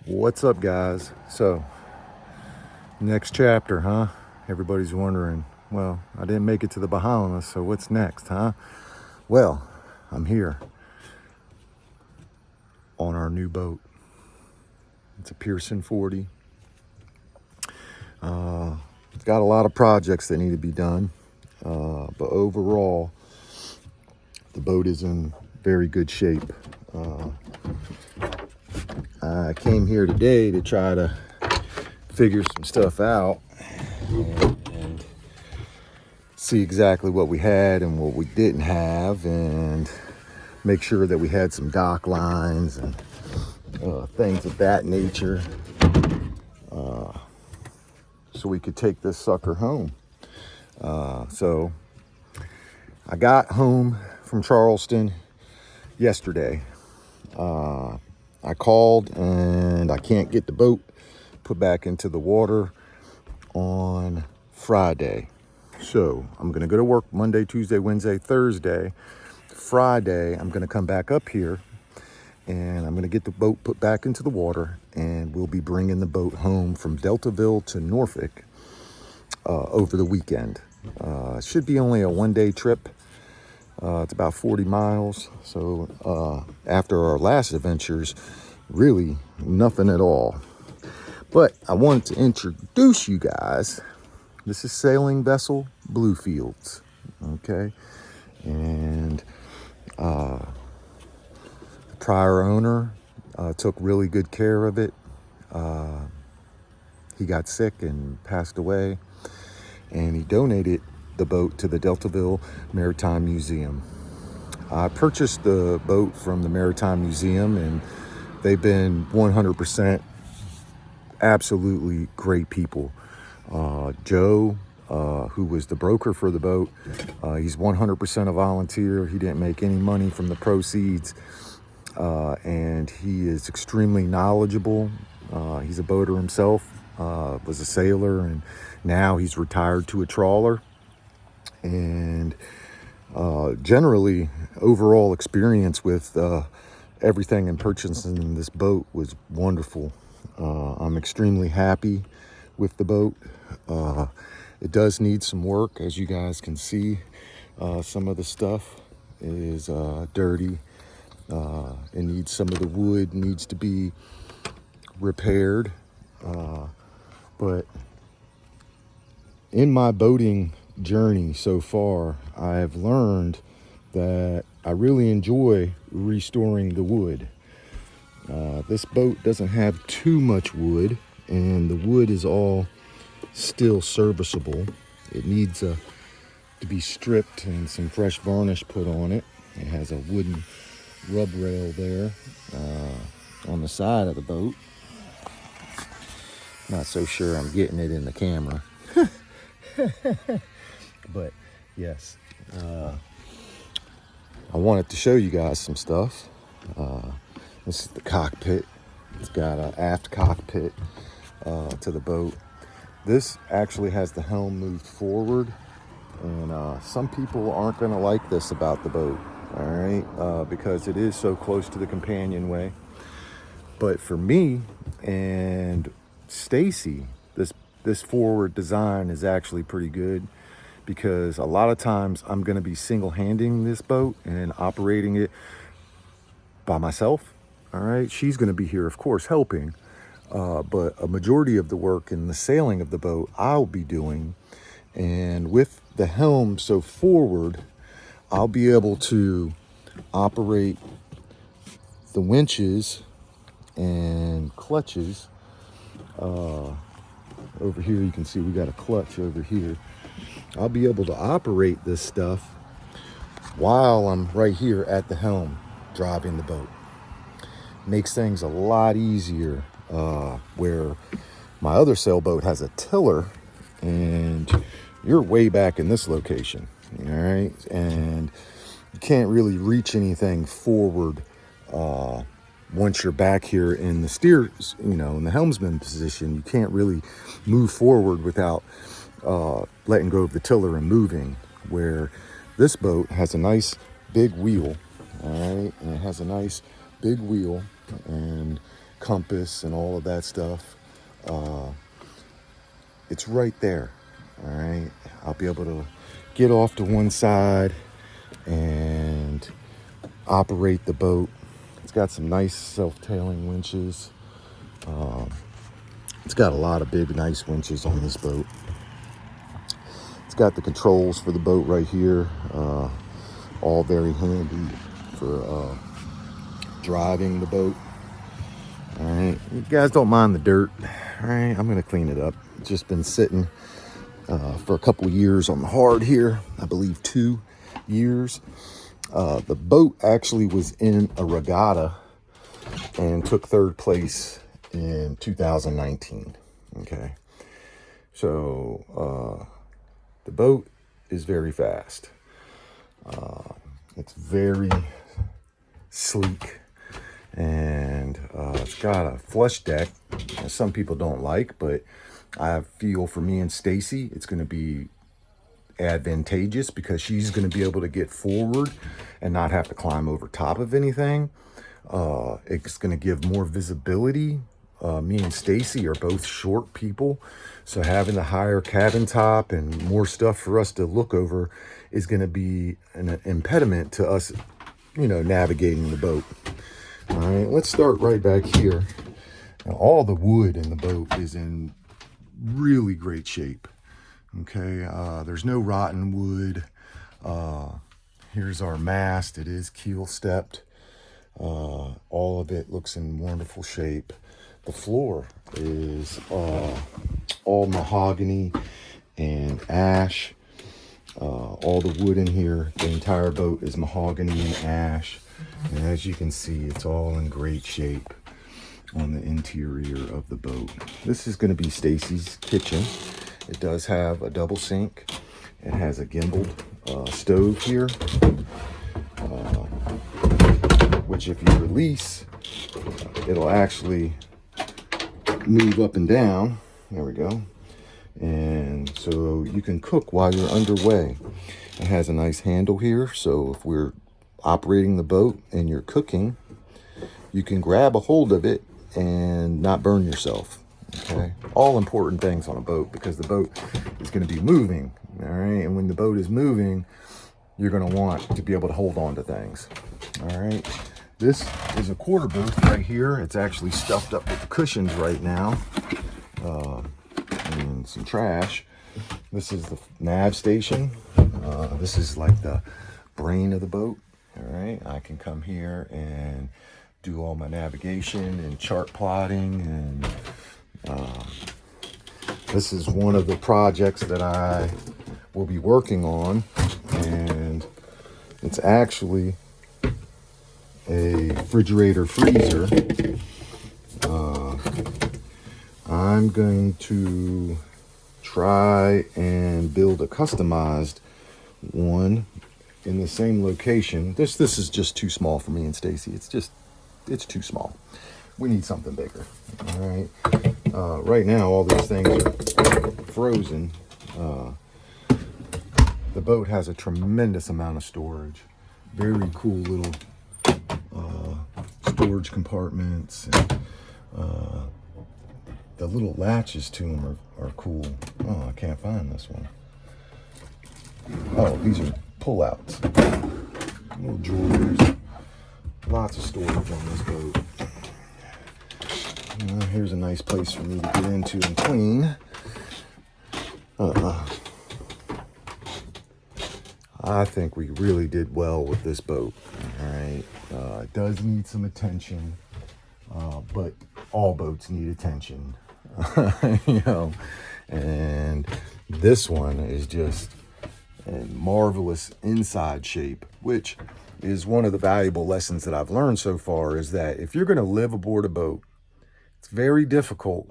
What's up, guys? So, next chapter, huh? Everybody's wondering, well, I didn't make it to the Bahamas, so what's next, huh? Well, I'm here on our new boat. It's a Pearson 40. It's got a lot of projects that need to be done, but overall, the boat is in very good shape. I came here today to try to figure some stuff out and see exactly what we had and what we didn't have, and make sure that we had some dock lines and things of that nature, so we could take this sucker home. So I got home from Charleston yesterday. I called and I can't get the boat put back into the water on Friday. So I'm gonna go to work Monday, Tuesday, Wednesday, Thursday. Friday, I'm gonna come back up here and I'm gonna get the boat put back into the water, and we'll be bringing the boat home from Deltaville to Norfolk over the weekend. It should be only a one-day trip. It's about 40 miles. So after our last adventures, really nothing at all. But I wanted to introduce you guys. This is Sailing Vessel Bluefields, okay? And the prior owner took really good care of it. He got sick and passed away, and he donated the boat to the Deltaville Maritime Museum. I purchased the boat from the Maritime Museum, and they've been 100% absolutely great people. Joe, who was the broker for the boat, he's 100% a volunteer. He didn't make any money from the proceeds, and he is extremely knowledgeable. He's a boater himself, was a sailor, and now he's retired to a trawler. And generally, overall experience with everything in purchasing this boat was wonderful. I'm extremely happy with the boat. It does need some work, as you guys can see. Some of the stuff is dirty. It needs, some of the wood needs to be repaired. But in my boating journey so far, I have learned that I really enjoy restoring the wood. This boat doesn't have too much wood, and the wood is all still serviceable. It needs to be stripped and some fresh varnish put on it. It has a wooden rub rail there on the side of the boat. Not so sure I'm getting it in the camera. But yes, I wanted to show you guys some stuff. This is the cockpit. It's got an aft cockpit to the boat. This actually has the helm moved forward, and some people aren't going to like this about the boat, all right, because it is so close to the companionway. But for me and Stacy, this forward design is actually pretty good, because a lot of times I'm going to be single-handing this boat and operating it by myself. All right, she's going to be here, of course, helping, but a majority of the work in the sailing of the boat I'll be doing. And with the helm so forward, I'll be able to operate the winches and clutches. Over here you can see we got a clutch over here. I'll be able to operate this stuff while I'm right here at the helm driving the boat. Makes things a lot easier, where my other sailboat has a tiller and you're way back in this location, all right, and you can't really reach anything forward once you're back here in the steer, in the helmsman position. You can't really move forward without letting go of the tiller and moving, where this boat has a nice big wheel, all right, and it has a nice big wheel, and compass and all of that stuff. It's right there. All right, I'll be able to get off to one side and operate the boat. It's got some nice self-tailing winches. It's got a lot of big, nice winches on this boat. It's got the controls for the boat right here. All very handy for driving the boat. All right, you guys don't mind the dirt. All right, I'm gonna clean it up. It's just been sitting for a couple years on the hard here. I believe 2 years. The boat actually was in a regatta and took 3rd place in 2019. Okay, so the boat is very fast. It's very sleek, and it's got a flush deck. Some people don't like, but I feel for me and Stacy, it's going to be advantageous because she's going to be able to get forward and not have to climb over top of anything. It's going to give more visibility. Me and Stacy are both short people, so having the higher cabin top and more stuff for us to look over is going to be an impediment to us, navigating the boat. All right, let's start right back here. Now, all the wood in the boat is in really great shape. Okay, there's no rotten wood. Here's our mast. It is keel stepped. All of it looks in wonderful shape. The floor is all mahogany and ash. All the wood in here, the entire boat is mahogany and ash. And as you can see, it's all in great shape on the interior of the boat. This is going to be Stacy's kitchen. It does have a double sink. It has a gimbaled stove here, which if you release, it'll actually move up and down. There we go. And so you can cook while you're underway. It has a nice handle here, so if we're operating the boat and you're cooking, you can grab a hold of it and not burn yourself. Okay, all important things on a boat, because the boat is going to be moving. All right, and when the boat is moving, you're going to want to be able to hold on to things. All right, this is a quarter booth right here. It's actually stuffed up with cushions right now, and some trash. This is the nav station. This is like the brain of the boat. All right, I can come here and do all my navigation and chart plotting, and this is one of the projects that I will be working on, and it's actually a refrigerator freezer. I'm going to try and build a customized one in the same location. This is just too small for me and Stacy. It's too small. We need something bigger. All right. Right now, all these things are frozen. The boat has a tremendous amount of storage. Very cool little storage compartments. And, the little latches to them are cool. Oh, I can't find this one. Oh, these are pull-outs. Little drawers. Lots of storage on this boat. Here's a nice place for me to get into and clean. I think we really did well with this boat. All right, it does need some attention, but all boats need attention. And this one is just in marvelous inside shape, which is one of the valuable lessons that I've learned so far, is that if you're going to live aboard a boat, it's very difficult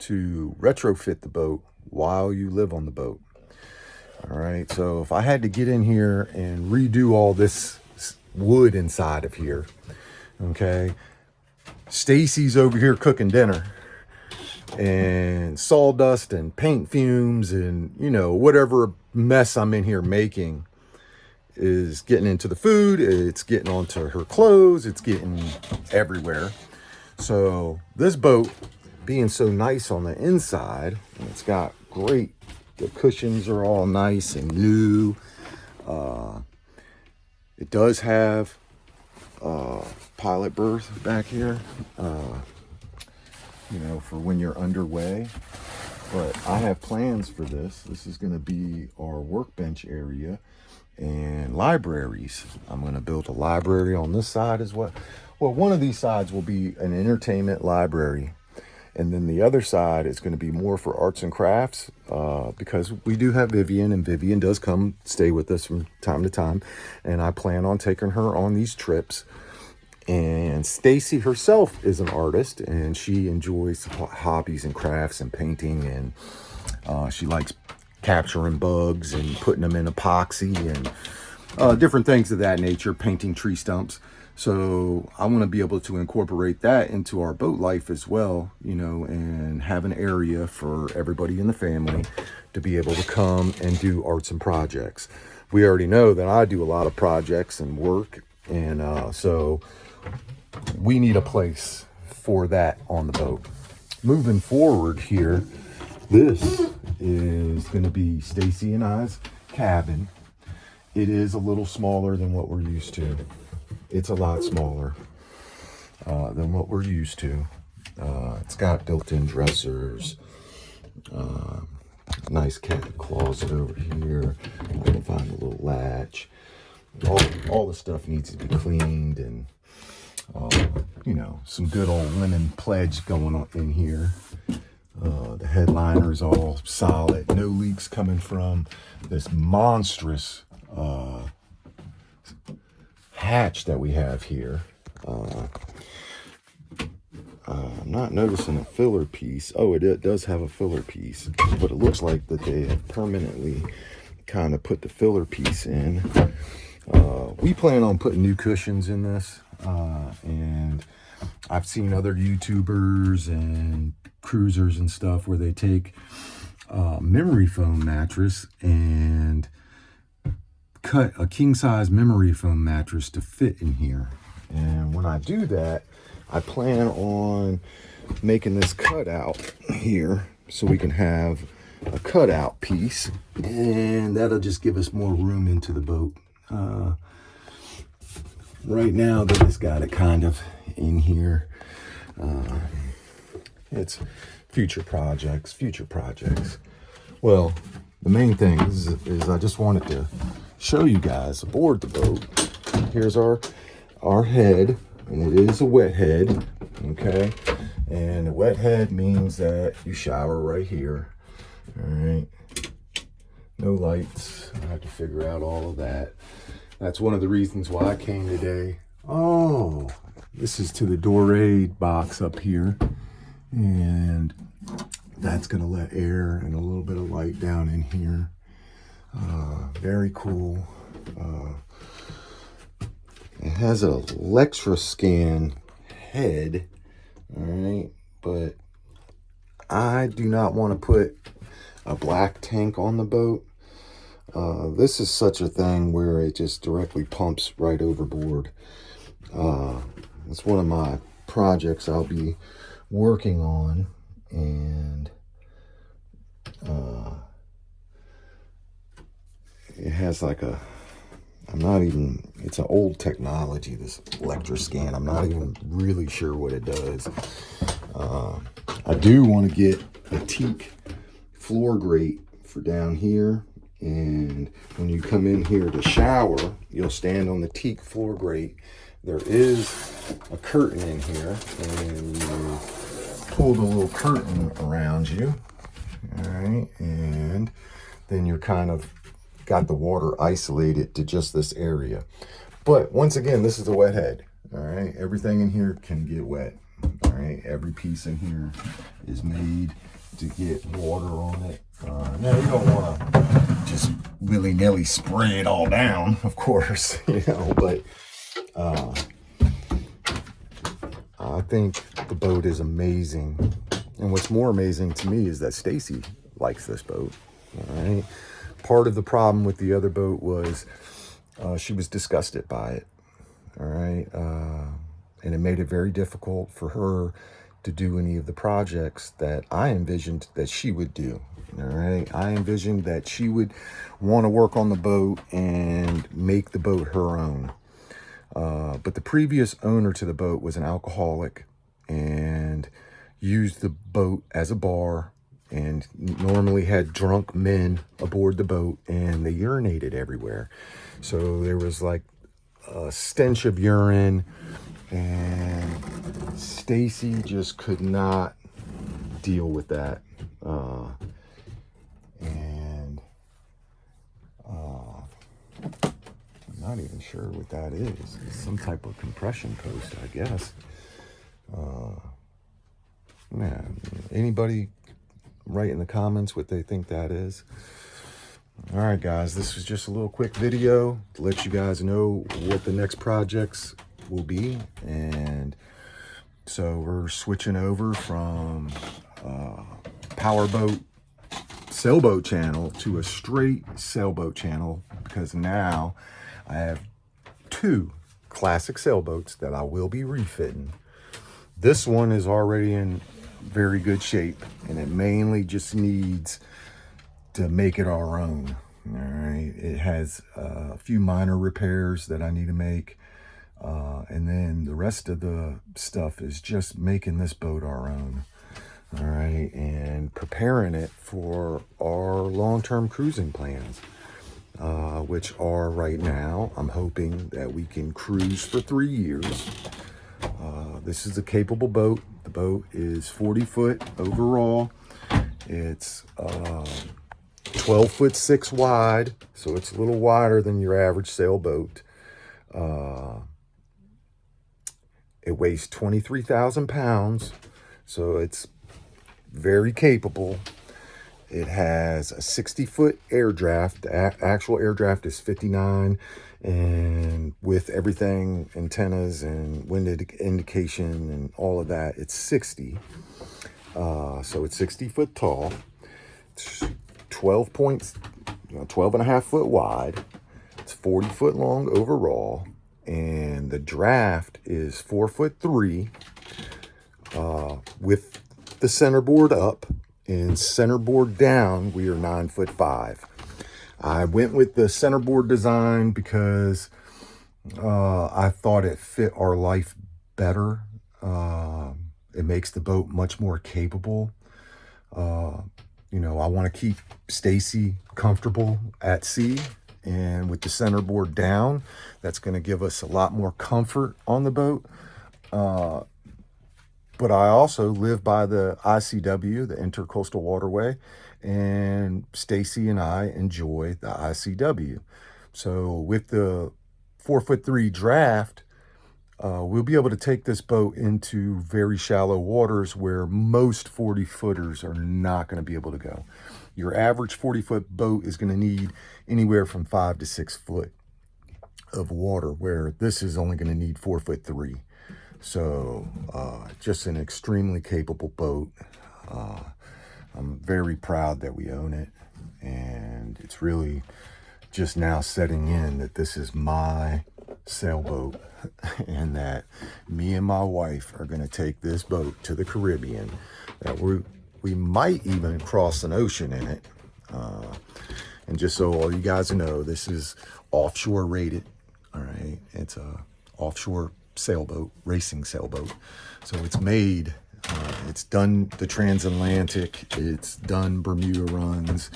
to retrofit the boat while you live on the boat. All right, so if I had to get in here and redo all this wood inside of here, okay, Stacy's over here cooking dinner, and sawdust and paint fumes and, whatever mess I'm in here making is getting into the food. It's getting onto her clothes. It's getting everywhere. So this boat being so nice on the inside, and it's got great, the cushions are all nice and new. It does have pilot berth back here, you know, for when you're underway. But I have plans for this. This is going to be our workbench area and libraries. I'm going to build a library on this side as well. Well, one of these sides will be an entertainment library. And then the other side is going to be more for arts and crafts, because we do have Vivian, and Vivian does come stay with us from time to time. And I plan on taking her on these trips. And Stacy herself is an artist, and she enjoys hobbies and crafts and painting, and she likes capturing bugs and putting them in epoxy and different things of that nature, painting tree stumps. So I want to be able to incorporate that into our boat life as well, you know, and have an area for everybody in the family to be able to come and do arts and projects. We already know that I do a lot of projects and work, and so we need a place for that on the boat. Moving forward here, this is going to be Stacy and I's cabin. It is a little smaller than what we're used to. It's a lot smaller than what we're used to. It's got built-in dressers, nice cabinet closet over here. I can find a little latch. All the stuff needs to be cleaned, and you know, some good old linen pledge going on in here. The headliner is all solid, no leaks coming from this monstrous hatch that we have here. I'm not noticing a filler piece. Oh, it does have a filler piece, but it looks like that they have permanently kind of put the filler piece in. We plan on putting new cushions in this, and I've seen other YouTubers and cruisers and stuff where they take memory foam mattress and cut a king size memory foam mattress to fit in here. And when I do that, I plan on making this cutout here so we can have a cutout piece, and that'll just give us more room into the boat. Right now they just got it kind of in here. It's future projects. Well, the main thing is I just wanted to show you guys aboard the boat. Here's our head, and it is a wet head, okay? And a wet head means that you shower right here. All right, no lights. I have to figure out all of that. That's one of the reasons why I came today. Oh, this is to the Dorade box up here, and that's gonna let air and a little bit of light down in here. Very cool. It has a Lexrascan head, all right, but I do not want to put a black tank on the boat. This is such a thing where it just directly pumps right overboard. It's one of my projects I'll be working on, and it has like a, it's an old technology, this Lexrascan. I'm not even really sure what it does. I do want to get a teak floor grate for down here, and when you come in here to shower, you'll stand on the teak floor grate. There is a curtain in here, and you pull the little curtain around you, all right, and then you're kind of got the water isolated to just this area. But once again, this is a wet head, all right? Everything in here can get wet, all right? Every piece in here is made to get water on it. Now, you don't want to just willy-nilly spray it all down, of course, you know, but I think the boat is amazing. And what's more amazing to me is that Stacy likes this boat, all right? Part of the problem with the other boat was she was disgusted by it, all right? and it made it very difficult for her to do any of the projects that I envisioned that she would do. All right, I envisioned that she would want to work on the boat and make the boat her own. But the previous owner to the boat was an alcoholic and used the boat as a bar, and normally had drunk men aboard the boat, and they urinated everywhere. So there was like a stench of urine, and Stacy just could not deal with that. I'm not even sure what that is. It's some type of compression post, I guess. Man, anybody write in the comments what they think that is. All right, guys, this was just a little quick video to let you guys know what the next projects will be. And so we're switching over from powerboat sailboat channel to a straight sailboat channel, because now I have 2 classic sailboats that I will be refitting. This one is already in very good shape, and it mainly just needs to make it our own. All right, it has a few minor repairs that I need to make, and then the rest of the stuff is just making this boat our own. All right, and preparing it for our long-term cruising plans, which are right now, I'm hoping that we can cruise for 3 years. This is a capable boat. The boat is 40 foot overall. It's 12 foot 6 wide, so it's a little wider than your average sailboat. It weighs 23,000 pounds, so it's very capable. It has a 60-foot air draft. The actual air draft is 59, and with everything, antennas and wind indication and all of that, it's 60. So it's 60 foot tall. It's 12 and a half foot wide. It's 40 foot long overall, and the draft is 4'3", with the centerboard up, and centerboard down we are 9'5". I went with the centerboard design because I thought it fit our life better. It makes the boat much more capable. You know, I want to keep Stacy comfortable at sea, and with the centerboard down, that's going to give us a lot more comfort on the boat. But I also live by the ICW, the Intercoastal Waterway, and Stacy and I enjoy the ICW. So with the 4'3" draft, we'll be able to take this boat into very shallow waters where most 40-footers are not going to be able to go. Your average 40-foot boat is going to need anywhere from 5 to 6 foot of water, where this is only going to need 4'3". So just an extremely capable boat. I'm very proud that we own it, and it's really just now setting in that this is my sailboat and that me and my wife are going to take this boat to the Caribbean, that we might even cross an ocean in it. And just so all you guys know, this is offshore rated. All right, it's a offshore sailboat, racing sailboat. So it's made, it's done the transatlantic, it's done Bermuda runs.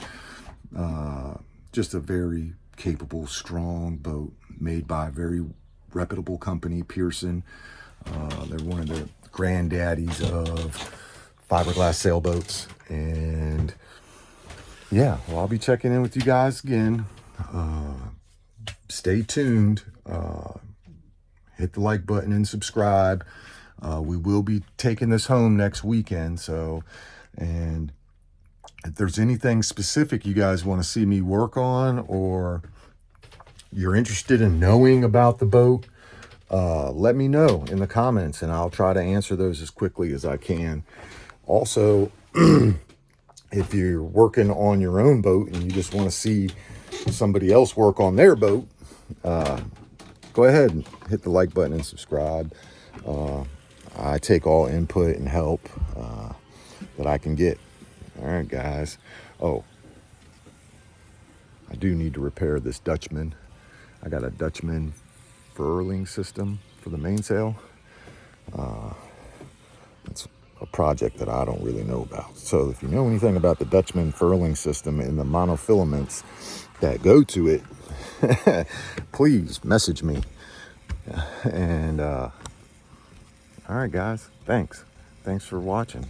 Just a very capable, strong boat made by a very reputable company, Pearson. They're one of the granddaddies of fiberglass sailboats. And yeah, well, I'll be checking in with you guys again. Stay tuned. Hit the like button and subscribe. We will be taking this home next weekend. So, and if there's anything specific you guys want to see me work on, or you're interested in knowing about the boat, let me know in the comments, and I'll try to answer those as quickly as I can. Also, if you're working on your own boat and you just want to see somebody else work on their boat, go ahead and hit the like button and subscribe. I take all input and help that I can get. All right, guys. Oh, I do need to repair this Dutchman. I got a Dutchman furling system for the mainsail. It's a project that I don't really know about. So if you know anything about the Dutchman furling system and the monofilaments that go to it, please message me. And all right, guys, thanks for watching.